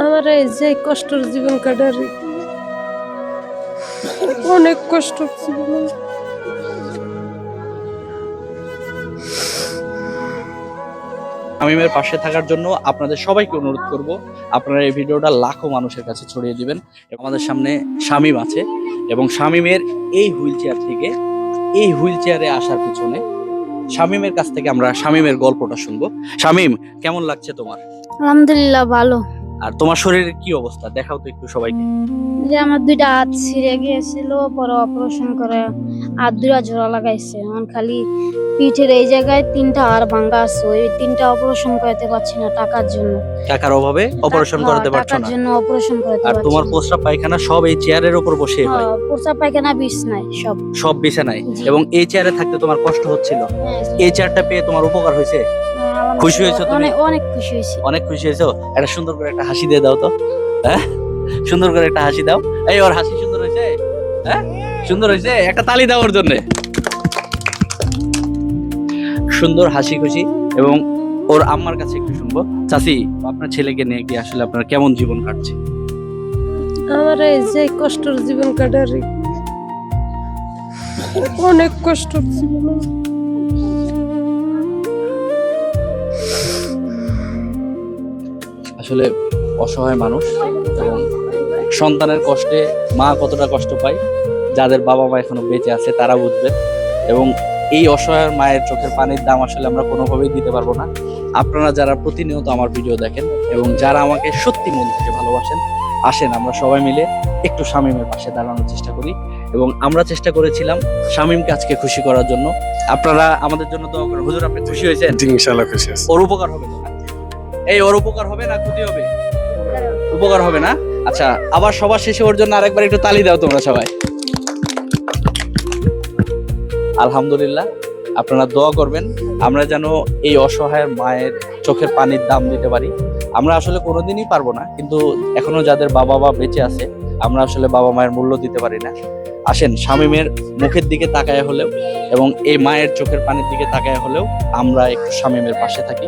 আমার এই যে কষ্টের জীবন কাটারি অনেক কষ্ট জীবন। শামীমের পাশে থাকার জন্য আপনাদের সবাইকে অনুরোধ করব, আপনারা এই ভিডিওটা লাখো মানুষের কাছে ছড়িয়ে দিবেন। আমাদের সামনে শামীম আছে এবং শামীমের এই হুইল চেয়ার থেকে এই হুইল চেয়ারে আসার পিছনে শামীমের কাছ থেকে আমরা শামীমের গল্পটা শুনবো। শামীম, কেমন লাগছে তোমার? আলহামদুলিল্লাহ ভালো। আর তোমার শরীরের কি অবস্থা দেখাও তো একটু সবাইকে। যে আমার দুইটা হাত ছিঁড়ে গিয়েছিল, পরে অপারেশন করে আর দুইটা জোড়া লাগাইছে। এখন খালি পিঠের এই জায়গায় 3টা হাড় ভাঙা আছে, ওই 3টা অপারেশন করাতে পারছি না টাকার জন্য। টাকার অভাবে অপারেশন করাতে পারছো টাকার না? জন্য অপারেশন করাতে আর পারছি তোমার না। প্রস্রাব পায়খানা সব এই চেয়ারের উপর বসে হয়? প্রস্রাব পায়খানা বিছনায় সব। সব বিছানায়। জি। এবং এই চেয়ারে থাকতে তোমার কষ্ট হচ্ছিল, এই চেয়ারটা পেয়ে তোমার উপকার হয়েছে? খুশি হয়েছো তুমি? অনেক খুশি হয়েছি। অনেক খুশি হয়েছো? একটা সুন্দর করে একটা হাসি দিয়ে দাও তো। হ্যাঁ, সুন্দর করে একটা হাসি দাও। এই ওর হাসি সুন্দর হয়েছে? হ্যাঁ, সুন্দর হয়েছে? একটা তালি দাও ওর জন্য। সুন্দর হাসি খুশি। এবং ওর আম্মার কাছে একটু শুনবো। চাচি, আপনার ছেলেকে নিয়ে কি আসলে আপনার কেমন জীবন কাটছে? আমার এই যে কষ্টের জীবন কাটারি অনেক কষ্টের জীবন। আসলে অসহায় মানুষ এবং সন্তানের কষ্টে মা কতটা কষ্ট পায়, যাদের বাবা মা এখনো বেঁচে আছে তারা বুঝবে। এবং এই অসহায় মায়ের চোখের পানির দাম আসলে আমরা কোনোভাবেই দিতে পারবো না। আপনারা যারা প্রতিনিয়ত আমার ভিডিও দেখেন এবং যারা আমাকে সত্যি মন থেকে ভালোবাসেন, আসেন আমরা সবাই মিলে একটু শামীমের পাশে দাঁড়ানোর চেষ্টা করি। এবং আমরা চেষ্টা করেছিলাম শামীমকে আজকে খুশি করার জন্য। আপনারা আমাদের জন্য দোয়া করেন। হুজুর, আপনি খুশি হয়েছেন? জি, ইনশাআল্লাহ খুশি আছি। ওর উপকার হবে তো না? এই ওর উপকার হবে না ক্ষতি হবে? উপকার হবে না? আচ্ছা, আবার সবার শেষে ওর জন্য আরেকবার একটু তালি দাও তোমরা সবাই। আলহামদুলিল্লাহ, আপনারা দোয়া করবেন আমরা যেন এই অসহায় মায়ের চোখের পানির দাম দিতে পারি। আমরা আসলে কোনোদিনই পারবো না, কিন্তু এখনো যাদের বাবা মা বেঁচে আছে আমরা আসলে বাবা মায়ের মূল্য দিতে পারি না। আসেন শামীমের মুখের দিকে তাকায় হলেও এবং এই মায়ের চোখের পানির দিকে তাকায় হলেও আমরা একটু শামীমের পাশে থাকি।